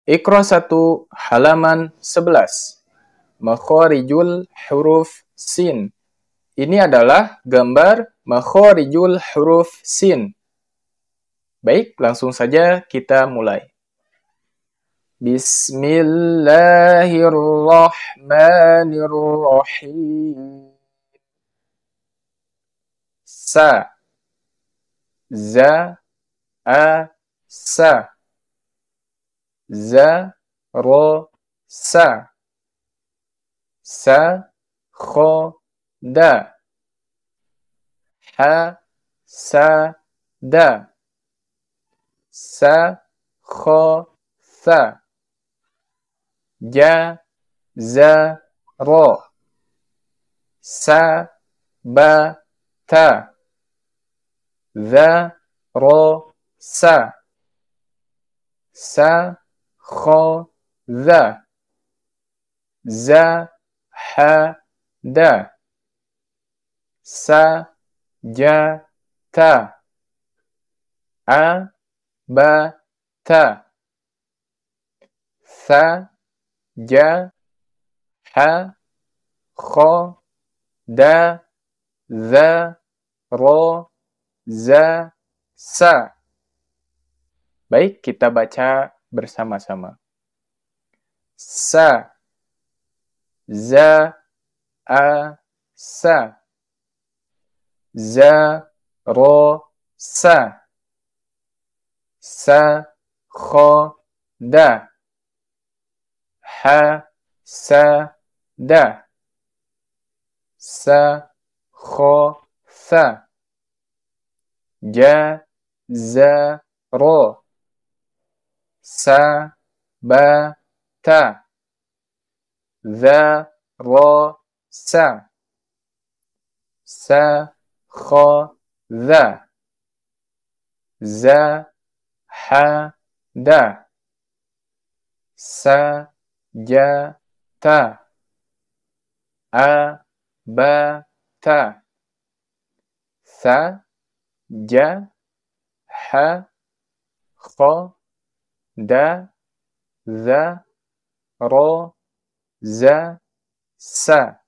Iqra 1 halaman 11. Makharijul huruf sin. Ini adalah gambar makharijul huruf sin. Baik, langsung saja kita mulai. Bismillahirrahmanirrahim. Sa, za, a, sa. Za, ro, sa. Sa, kho, da. Ha, sa, da. Sa, kho, sa. Ja, za, ro. Sa, ba, ta. Za, ro, sa. Sa, kho, za. Za, ha, da. Sa, ja, ta. A, ba, ta. Sa, ja, ha, kho, da, za, ro, za, sa. Baik, kita baca bersama-sama. Sa, za, a, sa. Za, ro, sa. Sa, kho, da. Ha, sa, da. Sa, kho, sa. Ja, za, ro. Sa, ba, ta. Za, ro, sa. Sa, kho, za. Za, ha, da. Sa, ja, ta. A, ba, ta. Sa, ja, ha, kho, da, za, ro, za, sa.